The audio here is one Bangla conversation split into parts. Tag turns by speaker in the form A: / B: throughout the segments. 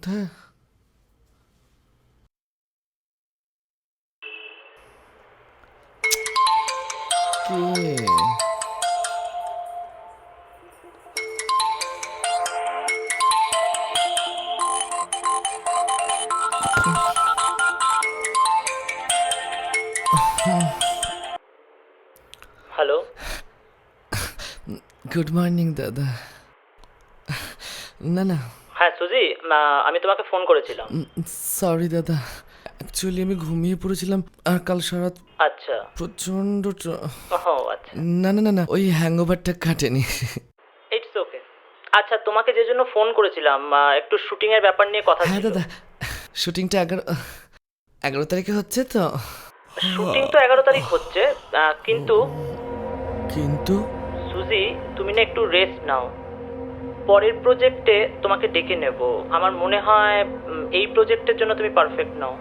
A: ধ্যাঃ, কে?
B: হ্যালো।
A: গুড মর্নিং দাদা। না না,
B: হ্যাঁ সুজি, আমি তোমাকে ফোন করেছিলাম।
A: সরি দাদা, অ্যাকচুয়ালি আমি ঘুমিয়ে পড়েছিলাম আর কাল সারা রাত
B: আচ্ছা।
A: প্রচণ্ড
B: ও আচ্ছা,
A: না না না না, ওই হ্যাংওভারটা কাটেনি।
B: It's okay. আচ্ছা, তোমাকে যে জন্য ফোন করেছিলাম, একটু শুটিংয়ের ব্যাপার নিয়ে কথা
A: হ্যাঁ
B: ছিল।
A: দাদা, শুটিংটা 11 তারিখে হচ্ছে তো।
B: শুটিং তো 11 তারিখ হচ্ছে, কিন্তু
A: কিন্তু
B: সুজি, তুমি না একটু রেস্ট নাও। পরের প্রজেক্টে তোমাকে ডেকে নেব। আমার মনে হয় এই প্রজেক্টের জন্য তুমি পারফেক্ট নাও।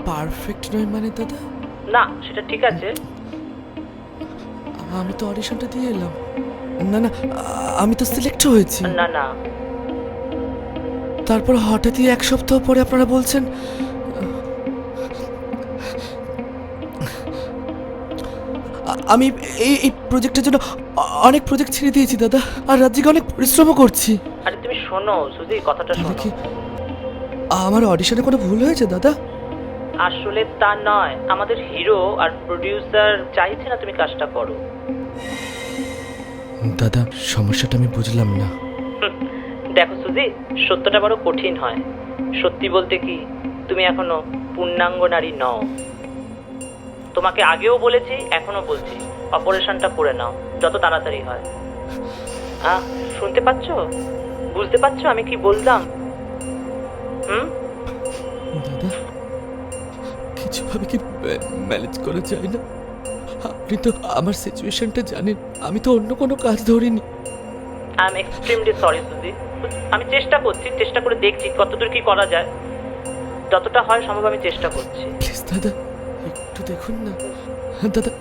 A: পারফেক্ট নয় মানে দাদা?
B: না, সেটা ঠিক আছে।
A: আমি তো অডিশনটা দিয়ে এলাম। না না, আমি তো সিলেক্ট হয়েছি।
B: না না,
A: তারপর হঠাৎই 1 সপ্তাহ পরে আপনারা বলছেন আমি এই প্রজেক্টের জন্য অনেক প্রজেক্ট ছেড়ে দিয়েছি দাদা, আর রাজ্যকে অনেক পরিশ্রমও করছি।
B: আরে তুমি শোনো সুজি, কথাটা
A: তাহলে
B: শোনো।
A: কি আমার অডিশনে কোনো ভুল হয়েছে দাদা?
B: আসলে তা নয়, আমাদের হিরো আর প্রডিউসার চাইছে না তুমি কাজটা করো।
A: দাদা, সমস্যাটা আমি বুঝলাম না।
B: দেখো সুজি, সত্যটা বড় কঠিন হয়। সত্যি বলতে কি, তুমি এখনো পূর্ণাঙ্গ নারী নও। তোমাকে আগেও বলেছি, এখনো বলছি, অপারেশনটা করে নাও যত তাড়াতাড়ি হয়। হ্যাঁ, শুনতে পাচ্ছো? বুঝতে পারছো আমি কি বললাম? হুম।
A: দাদা, কিছুভাবে কি ম্যানেজ করা যায় না? আপনি তো আমার সিচুয়েশনটা জানেন, আমি তো অন্য কোনো কাজ ধরিনি।
B: আই এম এক্সট্রিমলি সরি সুজি। আমি চেষ্টা করছি, চেষ্টা করে দেখছি কতদূর কি করা যায়। যতটা হয় সম্ভব আমি চেষ্টা করছি।
A: প্লিজ দাদা, একটু দেখুন না। দাদা,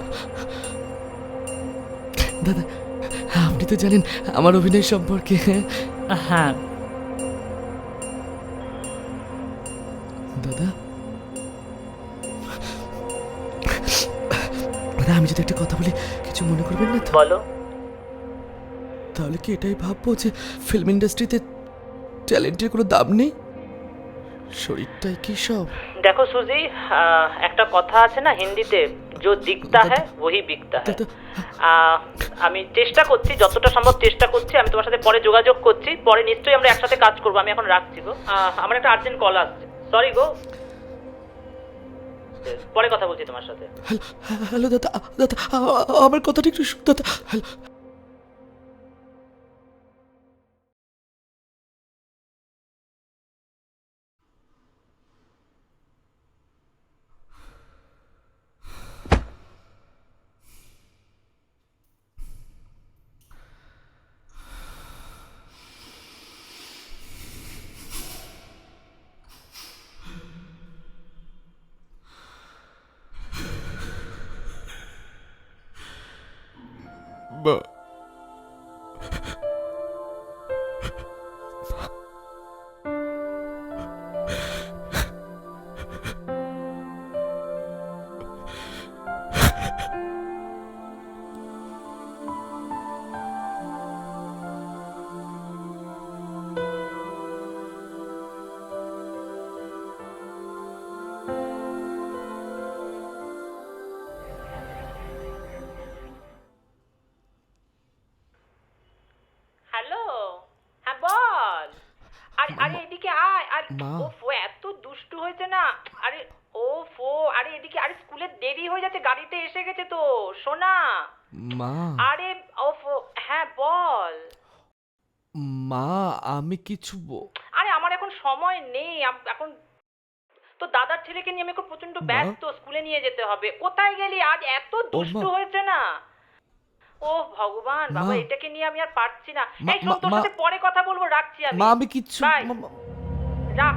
A: দাদা, আপনি তো জানেন আমার অভিনয় সম্পর্কে।
B: হ্যাঁ।
A: দাদা, দাদা, আমি যদি একটা কথা বলি কিছু মনে করবেন না তো?
B: বলো।
A: তাহলে কি এটাই ভাববো যে ফিল্ম ইন্ডাস্ট্রিতে ট্যালেন্টের কোনো দাম নেই? শরীরটাই কি সব?
B: দেখো সুজি, একটা কথা আছে না হিন্দিতে, जो दिखता है वही बिकता है।
A: দাদা,
B: আমি চেষ্টা করছি, যতটা সম্ভব চেষ্টা করছি। আমি তোমার সাথে পরে যোগাযোগ করছি, পরে নিশ্চয়ই আমরা একসাথে কাজ করবো। আমি এখন রাখছি গো, আমার একটা আর্জেন্ট কল আসছে। সরি গো, পরে কথা বলছি তোমার সাথে।
A: হ্যালো, হ্যালো দাদা, দাদা, আমার কথাটা একটু দাদা, হ্যালো। মা,
B: হ্যালো। হ্যাঁ বল। আরে আরে এদিকে আয়। আর
A: মা,
B: ওফো, এত দুষ্টু হয়েছে না। আরে ওফো, আরে এদিকে, আরে স্কুলে দেরি হয়ে যাচ্ছে, গাড়িতে এসে গেছে তো। শোনা।
A: মা,
B: আরে ওফো, হ্যাঁ বল।
A: মা, আমি কিছু
B: আরে আমার এখন সময় নেই, এখন তো দাদার ছেলেকে নিয়ে আমি এখন প্রচন্ড
A: মা,
B: ব্যস্ত, স্কুলে নিয়ে যেতে হবে। কোথায় গেলি? আজ এত
A: ও মা,
B: দুষ্টু হয়েছে না। ও ভগবান,
A: মা,
B: বাবা এটাকে নিয়ে আমি আর পারছি না।
A: মা,
B: এই
A: মা,
B: শোন, তোর
A: মা,
B: সাথে পরে কথা বলবো, রাখছি আমি।
A: মা, আমি কিচ্ছু
B: বাই। রাখ।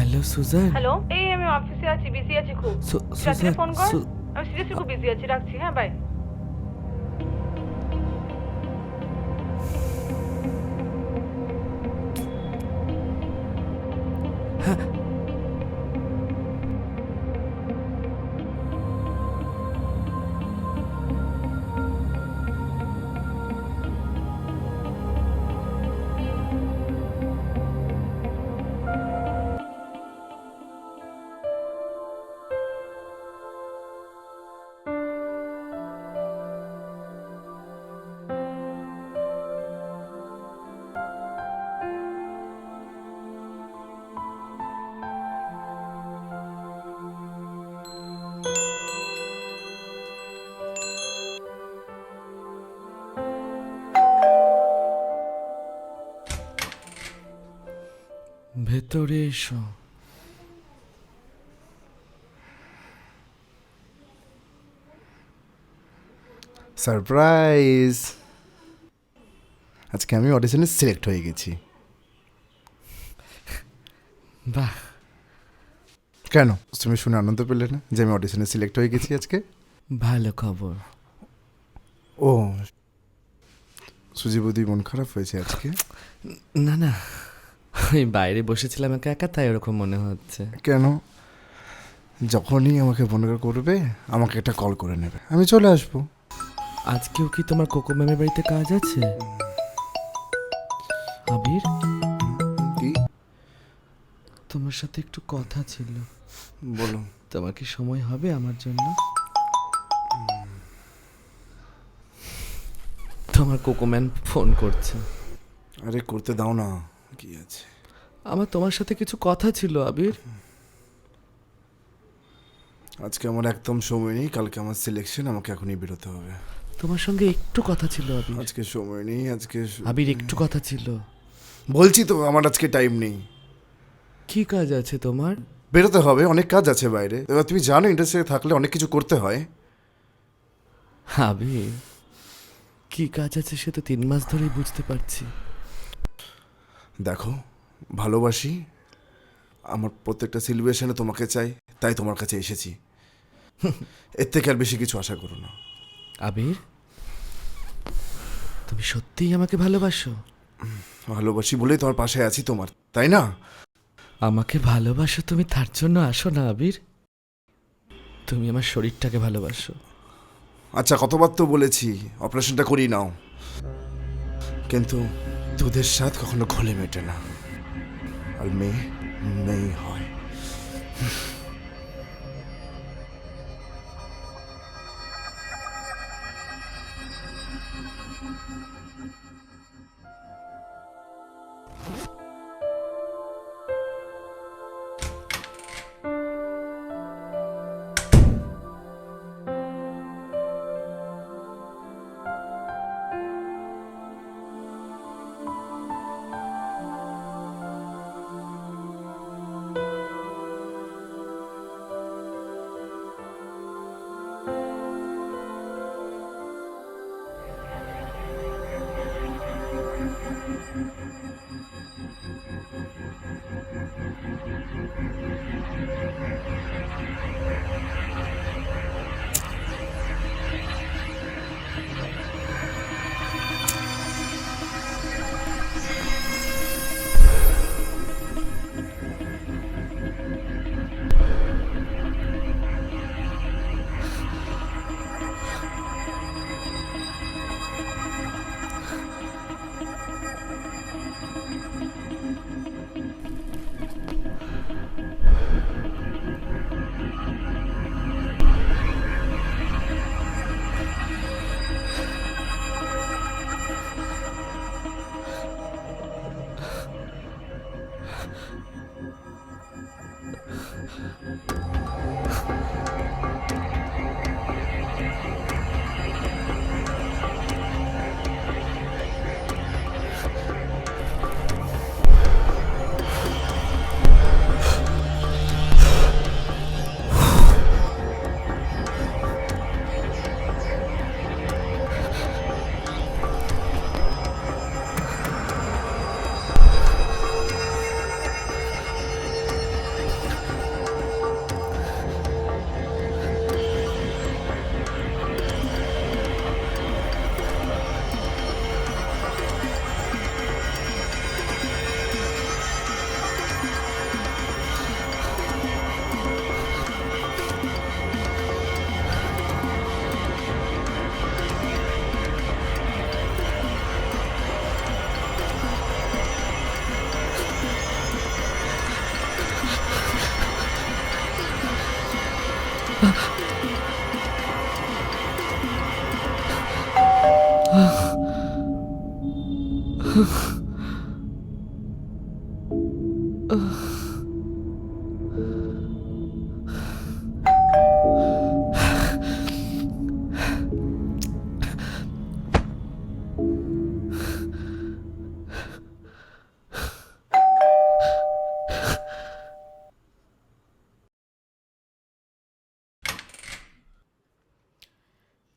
A: Hello Suzanne.
C: হ্যালো, এই আমি অফিসে আছি, বিজি আছি খুব। রাত্রে
A: সুজান
C: ফোন কর। আমি সিরিয়াসলি খুব বিজি আছি, রাখছি। হ্যাঁ, বাই।
A: ভেতরে এসো।
D: সারপ্রাইজ! আজকে আমি অডিশনে সিলেক্ট হয়ে গেছি।
A: বাহ,
D: কেন তুমি শুনে আনন্দ পেলে না যে আমি অডিশনে সিলেক্ট হয়ে গেছি আজকে?
A: ভালো খবর।
D: ও, সুজি বৌদি মন খারাপ হয়েছে আজকে?
A: না না, ওই বাইরে বসেছিলাম একা একা, তাই ওরকম মনে হচ্ছে।
D: কেন? যখনই আমাকে মনে করবে আমাকে একটা কল করে নেবে, আমি চলে আসবো।
A: আজকেও কি তোমার কোকো ম্যামের বাড়িতে কাজ আছে? আবির,
D: কি?
A: তোমার সাথে একটু কথা ছিল।
D: বলো।
A: তোমার কি সময় হবে আমার জন্য? তোমার কোকো ম্যান ফোন করছে।
D: আরে করতে দাও না, কি আছে?
A: আমার তোমার সাথে কিছু কথা ছিল আবির।
D: আজকে আমার একদম সময় নেই, কালকে আমার সিলেকশন, আমাকে এখনই বেরোতে হবে।
A: তোমার সঙ্গে একটু কথা ছিল আবির।
D: আজকে সময় নেই, আজকে
A: আবির একটু কথা ছিল।
D: বলছি তো আমার আজকে টাইম নেই।
A: কি কাজ আছে তোমার?
D: বেরোতে হবে, অনেক কাজ আছে বাইরে। এবার তুমি জানো ইন্ডাস্ট্রিতে থাকলে অনেক কিছু করতে হয়।
A: আবির, কি কাজ আছে সে তো 3 মাস ধরেই বুঝতে পারছি।
D: দেখো, ভালোবাসি, আমার প্রত্যেকটা সেলিব্রেশনে তোমাকে চাই, তাই তোমার কাছে এসেছি। এর থেকে আর বেশি কিছু আশা করো না।
A: আবির, তুমি সত্যিই আমাকে ভালোবাসো?
D: ভালোবাসি বলেই তোমার পাশে আছি তোমার, তাই না?
A: আমাকে ভালোবাসো তুমি, তার জন্য আসো না আবির। তুমি আমার শরীরটাকে ভালোবাসো।
D: আচ্ছা, কতবার তো বলেছি অপারেশনটা করি নাও, কিন্তু দুধের স্বাদ কখনো ঘোলে মেটে না, আর মেয়ে মেয়ে হয়।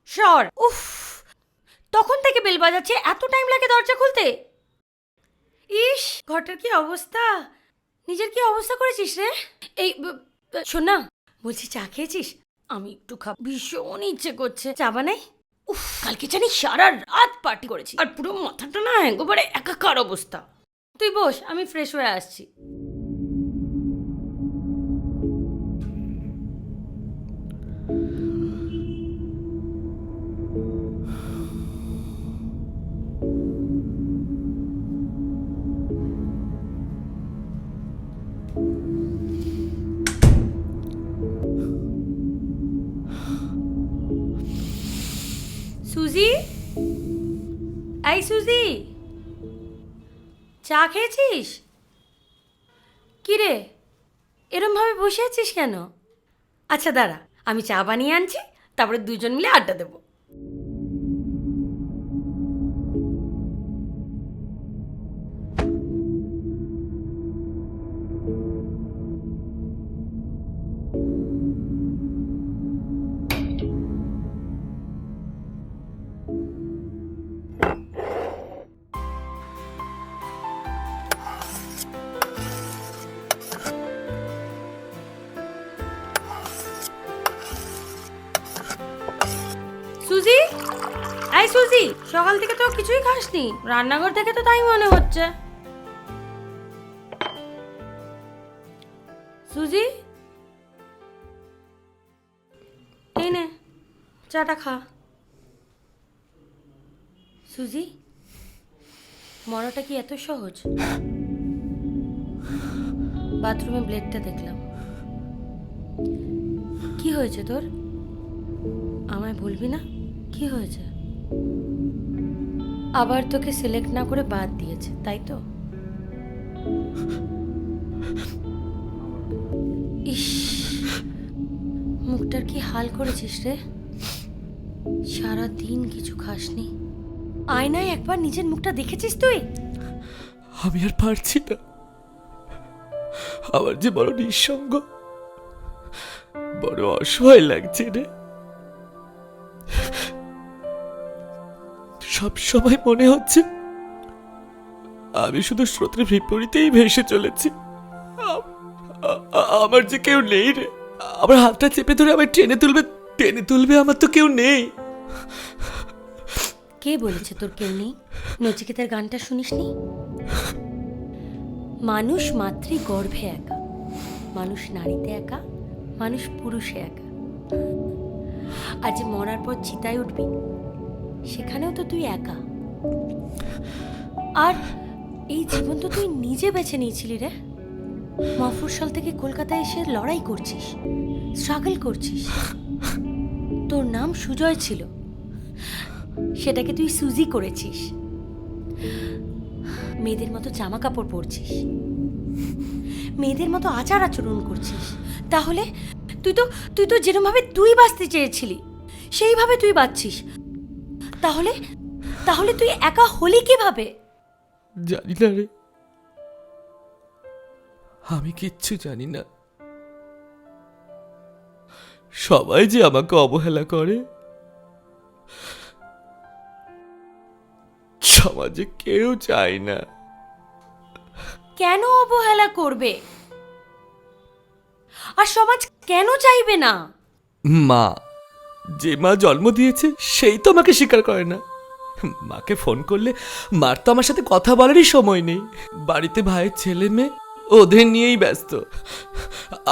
E: সর। উফ, তখন থেকে বেল বাজাচ্ছে, এত টাইম লাগে দরজা খুলতে? ইস, ঘরটার কি অবস্থা! নিজের কি অবস্থা করেছিস রে? এই শোন না, বলছি চা খেয়েছিস? আমি একটু ভীষণ ইচ্ছে করছে। চা বানাই? উফ, কালকে জানি সারা রাত পার্টি করেছি, আর পুরো মাথাটা না একবারে একাকার অবস্থা। তুই বস, আমি ফ্রেশ হয়ে আসছি। সুজি, এই সুজি, চা খেয়েছিস? কি রে, এরম ভাবে বসে আছিস কেন? আচ্ছা দাঁড়া, আমি চা বানিয়ে আনছি, তারপরে দুজন মিলে আড্ডা দেবো। সুজি, এই সুজি, সকাল থেকে তো কিছুই খাসনি, রান্নাঘর থেকে তো তাই মনে হচ্ছে। সুজি, এই নে চাটা খা। সুজি, মরাটা কি এত সহজ? বাথরুমে ব্লেডটা দেখলাম। কি হয়েছে তোর? আমায় বলবি না কি হয়েছে? আবার তোকে সিলেক্ট না করে বাদ দিয়েছে, তাই তো? ইস, মুখটার কি হাল করেছিস রে? সারা দিন কিছু খাসনি। আয়নায় একবার নিজের মুখটা দেখেছিস তুই?
A: আমি আর পারছি না, আমার যে বড় নিঃসঙ্গ, বড় অসহায় লাগছে রে। সব সময় মনে হচ্ছে আমি শুধু স্রোতের বিপরীতেই ভেসে চলেছি। আমার যে কেউ নেই রে, আমার হাতটা চেপে ধরে আমার টেনে তুলবে আমার তো কেউ নেই।
E: কে বলেছে তোর কেউ নেই? নচিকেতার গানটা শুনিসনি? মানুষ মাতৃ গর্ভে একা, মানুষ নারীতে একা, মানুষ পুরুষে একা। আর যে মরার পর চিতায় উঠবি, সেখানেও তো তুই একা। আর এই জীবন তো তুই নিজে বেছে নিয়েছিলি রে। মফস্বল থেকে কলকাতায় এসে লড়াই করছিস, স্ট্রাগল করছিস। তোর নাম সুজয় ছিল, সেটাকে তুই সুজি করেছিস। মেয়েদের মতো জামা কাপড় পরছিস, মেয়েদের মতো আচার আচরণ করছিস। তাহলে তুই তো যেরকম ভাবে তুই বাঁচতে চেয়েছিলি সেইভাবে তুই বাঁচছিস। তাহলে তুই একা হলি কিভাবে?
A: জানি না রে, আমি কিচ্ছু জানি না। সবাই যে আমাকে অবহেলা করে, সমাজে কেউ চায় না।
E: কেন অবহেলা করবে? আর সমাজ কেন চাইবে না?
A: মা, যে মা জন্ম দিয়েছে সেই তো আমাকে স্বীকার করে না। মাকে ফোন করলে মার তো আমার সাথে কথা বলারই সময় নেই। বাড়িতে ভাইয়ের ছেলে মেয়ে, ওদের নিয়েই ব্যস্ত।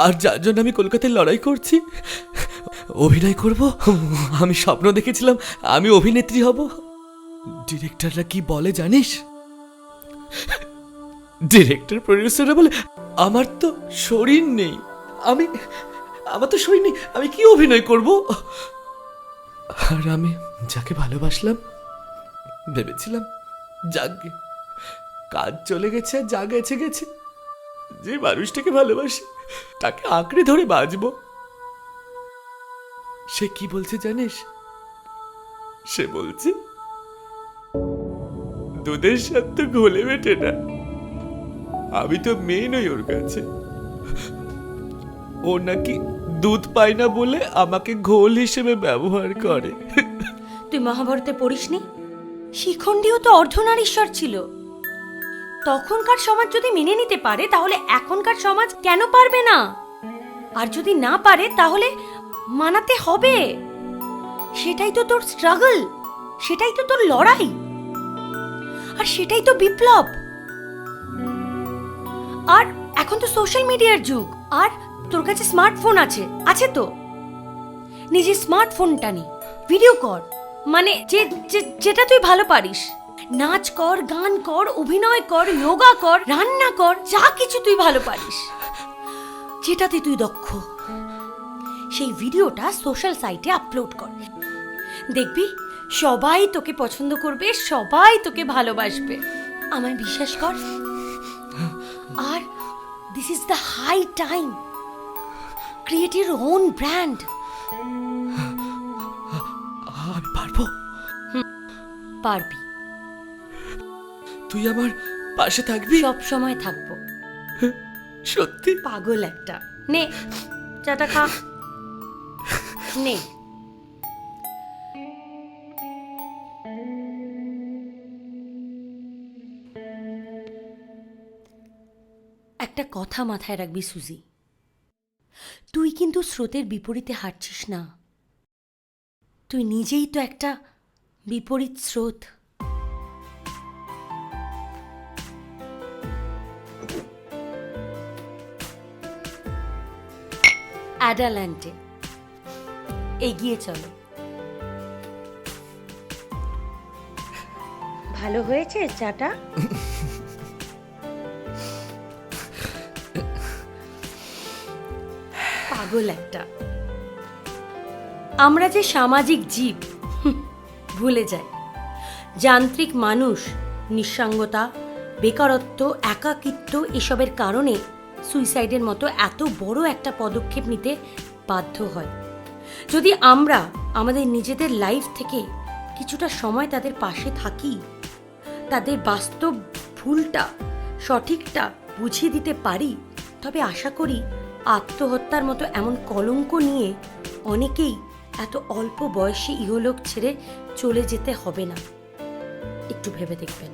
A: আর যার জন্য আমি কলকাতায় লড়াই করছি, অভিনয় করব, আমি স্বপ্ন দেখেছিলাম আমি অভিনেত্রী হব। ডিরেক্টররা কি বলে জানিস? ডিরেক্টর প্রডিউসাররা বলে আমার তো শরীর নেই, আমার তো শরীর নেই, আমি কি অভিনয় করব? আর আমি যাকে ভালোবাসলাম, ভেবেছিলাম যাক, কাজ চলে গেছে, যা গেছে গেছে, যে মানুষটাকে ভালোবাসি তাকে আঁকড়ে ধরে বাঁচবো। সে কি বলছে জানিস? সে বলছে দুধের স্বাদ তো ঘোলে মেটে না। আমি তো মেয়ে নই ওর কাছে। ও নাকি দুধ পায় না বলে আমাকে ঘোল হিসেবে ব্যবহার করে।
E: তুই মহাভারতে পড়িসনি? শিখণ্ডীও তো অর্ধনারীশ্বর ছিল। তখনকার সমাজ যদি মেনে নিতে পারে তাহলে এখনকার সমাজ কেন পারবে না? আর যদি না পারে তাহলে মানাতে হবে। সেটাই তো তোর স্ট্রাগল, সেটাই তো তোর লড়াই, আর সেটাই তো বিপ্লব। আর এখন তো সোশ্যাল মিডিয়ার যুগ, আর তোর কাছে স্মার্টফোন আছে তো? নিজের স্মার্টফোনটা নে, ভিডিও কর, মানে যেটা তুই ভালো পারিস। নাচ কর, গান কর, অভিনয় কর, যোগা কর, রান্না কর, যা কিছু তুই ভালো পারিস, যেটাতে তুই দক্ষ, সেই ভিডিওটা সোশ্যাল সাইটে আপলোড কর। দেখবি সবাই তোকে পছন্দ করবে, সবাই তোকে ভালোবাসবে। আমায় বিশ্বাস কর। আর this is the high time. Create your own brand.
A: আমি পারবো।
E: পারবি।
A: তুই আমার পাশে থাকবি?
E: সব সময় থাকবো।
A: সত্যি?
E: পাগল একটা। নে চাটা খা, নে। একটা কথা মাথায় রাখবি সুজি, তুই কিন্তু স্রোতের বিপরীতে হাঁটছিস না। তুই নিজেই তো একটা বিপরীত স্রোত। অ্যাডাল্যান্টে এগিয়ে চলো। ভালো হয়েছে চাটা? পাগল একটা। আমরা যে সামাজিক জীব, ভুলে যাই। যান্ত্রিক মানুষ নিঃসঙ্গতা, বেকারত্ব, একাকিত্ব এসবের কারণে সুইসাইডের মতো এত বড় একটা পদক্ষেপ নিতে বাধ্য হয়। যদি আমরা আমাদের নিজেদের লাইফ থেকে কিছুটা সময় তাদের পাশে থাকি, তাদের বাস্তব ভুলটা সঠিকটা বুঝিয়ে দিতে পারি, তবে আশা করি আত্মহত্যার মতো এমন কলঙ্ক নিয়ে অনেকেই এত অল্প বয়সে ইহলোক ছেড়ে চলে যেতে হবে না। একটু ভেবে দেখবেন।